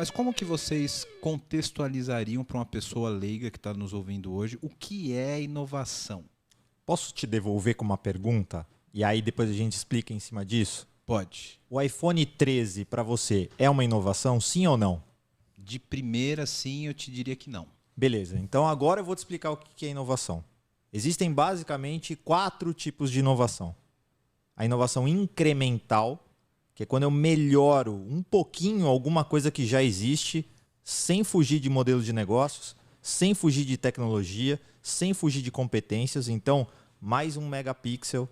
Mas como que vocês contextualizariam para uma pessoa leiga que está nos ouvindo hoje o que é inovação? Posso te devolver com uma pergunta? E aí depois a gente explica em cima disso? Pode. O iPhone 13 para você é uma inovação, sim ou não? De primeira, sim, eu te diria que não. Beleza, então agora eu vou te explicar o que é inovação. Existem basicamente 4 tipos de inovação. A inovação incremental, que é quando eu melhoro um pouquinho alguma coisa que já existe, sem fugir de modelo de negócios, sem fugir de tecnologia, sem fugir de competências. Então, mais 1 megapixel,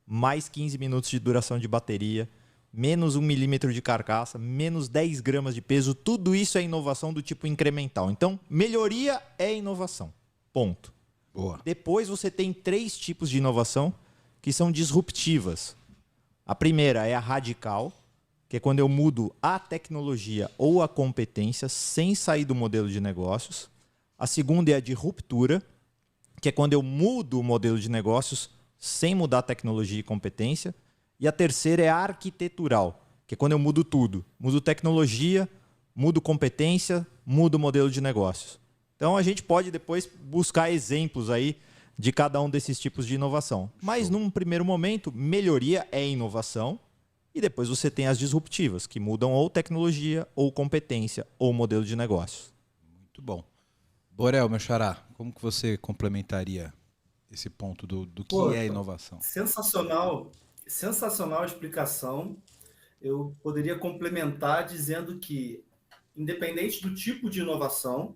mais 15 minutos de duração de bateria, menos 1 milímetro de carcaça, menos 10 gramas de peso. Tudo isso é inovação do tipo incremental. Então, melhoria é inovação. Ponto. Boa. Depois você tem 3 tipos de inovação que são disruptivas. A primeira é a radical, que é quando eu mudo a tecnologia ou a competência sem sair do modelo de negócios. A segunda é a de ruptura, que é quando eu mudo o modelo de negócios sem mudar a tecnologia e competência. E a terceira é a arquitetural, que é quando eu mudo tudo. Mudo tecnologia, mudo competência, mudo o modelo de negócios. Então a gente pode depois buscar exemplos aí de cada um desses tipos de inovação. Mas num primeiro momento, melhoria é inovação. E depois você tem as disruptivas, que mudam ou tecnologia, ou competência, ou modelo de negócios. Muito bom. Borel, meu xará, como que você complementaria esse ponto do que é inovação? Sensacional, sensacional a explicação. Eu poderia complementar dizendo que, independente do tipo de inovação,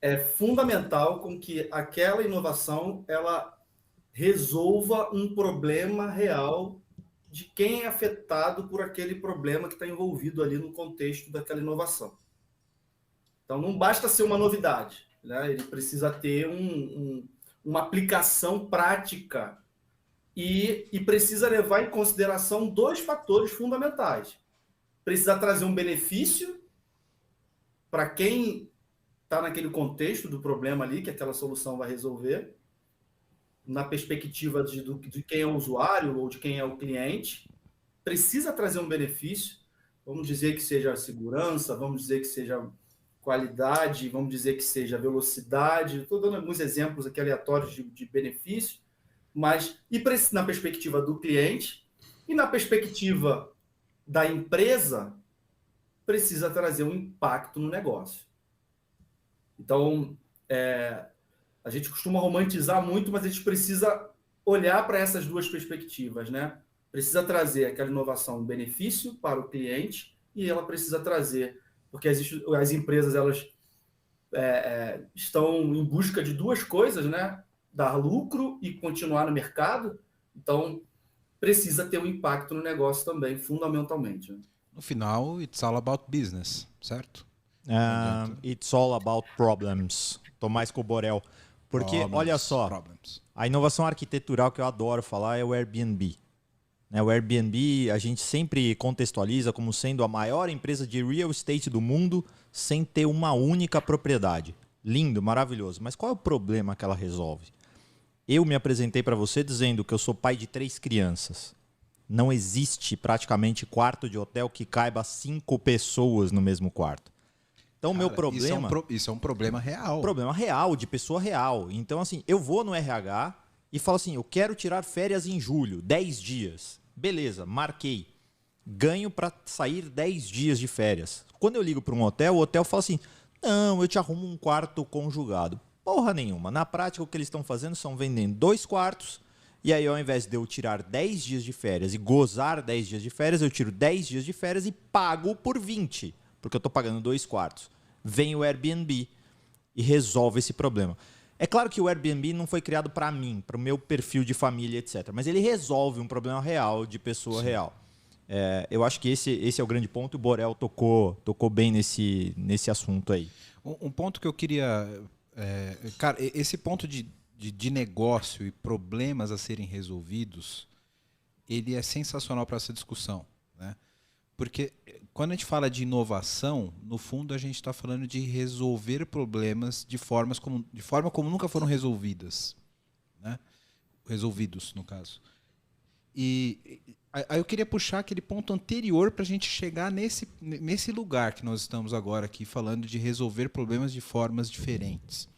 é fundamental com que aquela inovação ela resolva um problema real de quem é afetado por aquele problema que está envolvido ali no contexto daquela inovação. Então, não basta ser uma novidade, né? Ele precisa ter uma aplicação prática e precisa levar em consideração 2 fatores fundamentais. Precisa trazer um benefício para quem está naquele contexto do problema ali, que aquela solução vai resolver, na perspectiva de quem é o usuário ou de quem é o cliente. Precisa trazer um benefício, vamos dizer que seja segurança, vamos dizer que seja qualidade, vamos dizer que seja velocidade. Estou dando alguns exemplos aqui aleatórios de benefício, mas e na perspectiva do cliente e na perspectiva da empresa, precisa trazer um impacto no negócio. Então, a gente costuma romantizar muito, mas a gente precisa olhar para essas 2 perspectivas, né? Precisa trazer aquela inovação, um benefício para o cliente, e ela precisa trazer, porque as empresas elas estão em busca de 2 coisas, né? Dar lucro e continuar no mercado. Então, precisa ter um impacto no negócio também, fundamentalmente. No final, it's all about business, certo? It's all about problems. Tô mais com o Borel. Porque, Problems, olha só, a inovação arquitetural que eu adoro falar é o Airbnb. O Airbnb a gente sempre contextualiza como sendo a maior empresa de real estate do mundo sem ter uma única propriedade. Lindo, maravilhoso. Mas qual é o problema que ela resolve? Eu me apresentei para você dizendo que eu sou pai de 3 crianças. Não existe praticamente quarto de hotel que caiba 5 pessoas no mesmo quarto. Então, o meu problema... Isso é um problema real. Problema real, de pessoa real. Então, assim, eu vou no RH e falo assim, eu quero tirar férias em julho, 10 dias. Beleza, marquei. Ganho para sair 10 dias de férias. Quando eu ligo para um hotel, o hotel fala assim, não, eu te arrumo um quarto conjugado. Porra nenhuma. Na prática, o que eles estão fazendo são vendendo 2 quartos. E aí, ao invés de eu tirar 10 dias de férias e gozar 10 dias de férias, eu tiro 10 dias de férias e pago por 20. Porque eu estou pagando 2 quartos. Vem o Airbnb e resolve esse problema. É claro que o Airbnb não foi criado para mim, para o meu perfil de família, etc. Mas ele resolve um problema real, de pessoa Sim. real. Eu acho que esse é o grande ponto e o Borel tocou bem nesse assunto aí. Um ponto que eu queria... cara, esse ponto de negócio e problemas a serem resolvidos, ele é sensacional para essa discussão, né? Porque quando a gente fala de inovação, no fundo a gente está falando de resolver problemas de forma como nunca foram resolvidas, né? Resolvidos, no caso. E Aí eu queria puxar aquele ponto anterior para a gente chegar nesse lugar que nós estamos agora aqui, falando de resolver problemas de formas diferentes.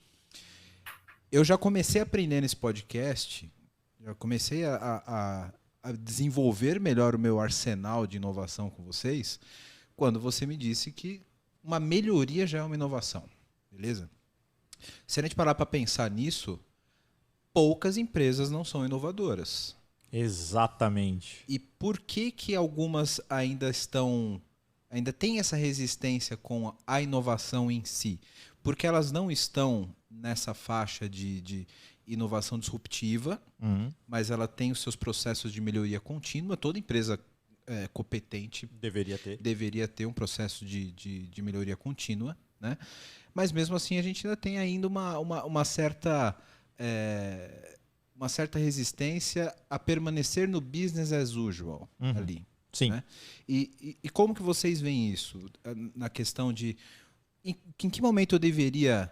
Eu já comecei a aprender nesse podcast, já comecei a desenvolver melhor o meu arsenal de inovação com vocês, quando você me disse que uma melhoria já é uma inovação, beleza? Se a gente parar para pensar nisso, poucas empresas não são inovadoras. Exatamente. E por que algumas ainda têm essa resistência com a inovação em si? Porque elas não estão nessa faixa de inovação disruptiva, mas ela tem os seus processos de melhoria contínua. Toda empresa competente deveria ter um processo de melhoria contínua, né? Mas mesmo assim a gente ainda tem ainda uma certa resistência a permanecer no business as usual ali. Sim. Né? E como que vocês veem isso? Na questão de em que momento eu deveria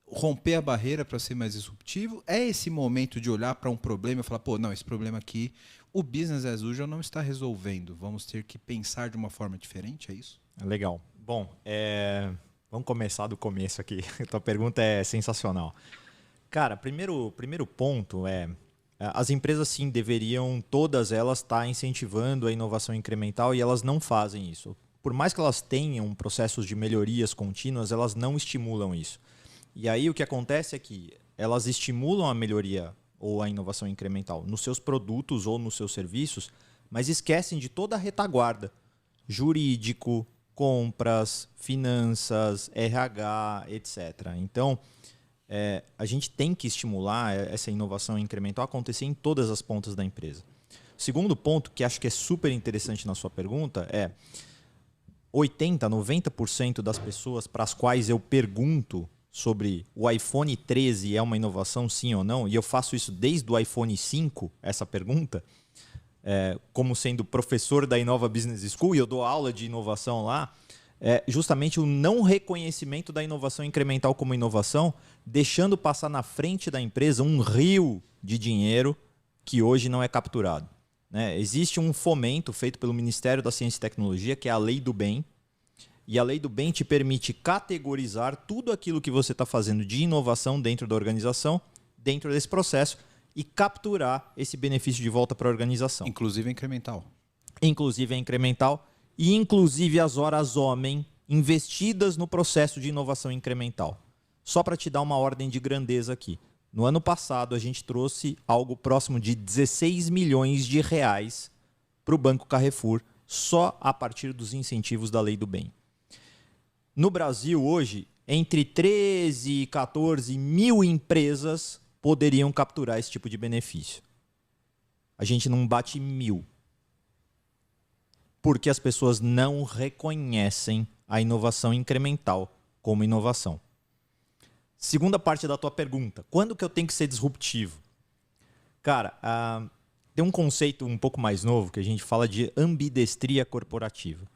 romper a barreira para ser mais disruptivo? É esse momento de olhar para um problema e falar, pô, não, esse problema aqui, o business as usual não está resolvendo. Vamos ter que pensar de uma forma diferente, é isso? Legal. Bom, vamos começar do começo aqui. A tua pergunta é sensacional. Cara, primeiro ponto as empresas sim deveriam, todas elas, estar incentivando a inovação incremental e elas não fazem isso. Por mais que elas tenham processos de melhorias contínuas, elas não estimulam isso. E aí o que acontece é que elas estimulam a melhoria ou a inovação incremental nos seus produtos ou nos seus serviços, mas esquecem de toda a retaguarda. Jurídico, compras, finanças, RH, etc. Então, a gente tem que estimular essa inovação incremental a acontecer em todas as pontas da empresa. Segundo ponto, que acho que é super interessante na sua pergunta, 80%, 90% das pessoas para as quais eu pergunto sobre o iPhone 13 é uma inovação, sim ou não, e eu faço isso desde o iPhone 5, essa pergunta, como sendo professor da Inova Business School, e eu dou aula de inovação lá, justamente o não reconhecimento da inovação incremental como inovação, deixando passar na frente da empresa um rio de dinheiro que hoje não é capturado. Né? Existe um fomento feito pelo Ministério da Ciência e Tecnologia, que é a Lei do Bem, e a Lei do Bem te permite categorizar tudo aquilo que você está fazendo de inovação dentro da organização, dentro desse processo, e capturar esse benefício de volta para a organização. Inclusive é incremental. Inclusive é incremental. E inclusive as horas homem investidas no processo de inovação incremental. Só para te dar uma ordem de grandeza aqui. No ano passado, a gente trouxe algo próximo de 16 milhões de reais para o Banco Carrefour, só a partir dos incentivos da Lei do Bem. No Brasil, hoje, entre 13 e 14 mil empresas poderiam capturar esse tipo de benefício. A gente não bate 1.000. Porque as pessoas não reconhecem a inovação incremental como inovação. Segunda parte da tua pergunta. Quando que eu tenho que ser disruptivo? Cara, tem um conceito um pouco mais novo que a gente fala de ambidestria corporativa.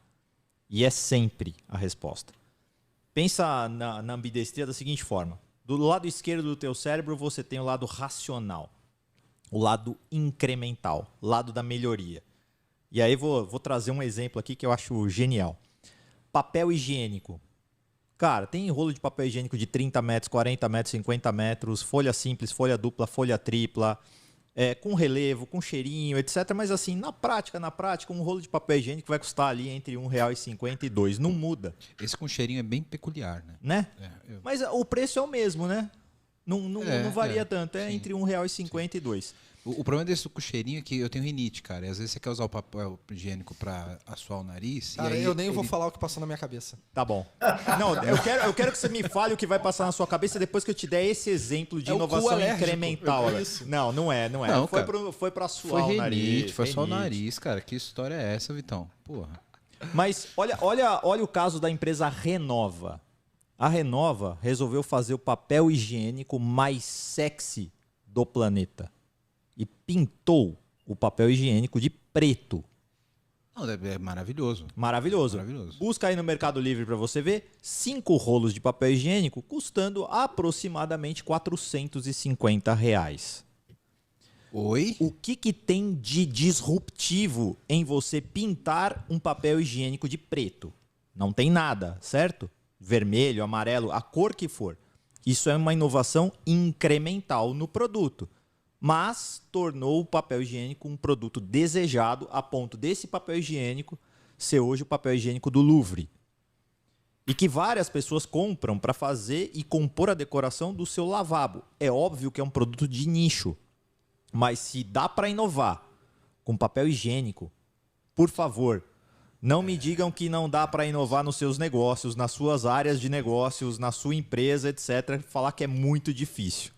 E é sempre a resposta. Pensa na ambidestria da seguinte forma. Do lado esquerdo do teu cérebro você tem o lado racional. O lado incremental. O lado da melhoria. E aí vou trazer um exemplo aqui que eu acho genial. Papel higiênico. Cara, tem rolo de papel higiênico de 30 metros, 40 metros, 50 metros, folha simples, folha dupla, folha tripla, com relevo, com cheirinho, etc. Mas assim, na prática, um rolo de papel higiênico vai custar ali entre R$1,50 e R$2. Não muda. Esse com cheirinho é bem peculiar, né? Mas o preço é o mesmo, né? Não varia tanto. É entre R$1,50 e R$2. O problema desse com cheirinho é que eu tenho rinite, cara. E às vezes você quer usar o papel higiênico pra assoar o nariz. Cara, e aí eu nem vou falar o que passou na minha cabeça. Tá bom. Não, eu quero que você me fale o que vai passar na sua cabeça depois que eu te der esse exemplo de inovação incremental. Não é. Não, foi pra suar o nariz. Rinite, foi só o nariz, cara. Que história é essa, Vitão? Porra. Mas olha o caso da empresa Renova. A Renova resolveu fazer o papel higiênico mais sexy do planeta. E pintou o papel higiênico de preto. É maravilhoso. Maravilhoso. Busca aí no Mercado Livre para você ver. 5 rolos de papel higiênico custando aproximadamente R$450. Oi? O que tem de disruptivo em você pintar um papel higiênico de preto? Não tem nada, certo? Vermelho, amarelo, a cor que for. Isso é uma inovação incremental no produto, mas tornou o papel higiênico um produto desejado a ponto desse papel higiênico ser hoje o papel higiênico do Louvre. E que várias pessoas compram para fazer e compor a decoração do seu lavabo. É óbvio que é um produto de nicho, mas se dá para inovar com papel higiênico, por favor, não me digam que não dá para inovar nos seus negócios, nas suas áreas de negócios, na sua empresa, etc. Falar que é muito difícil.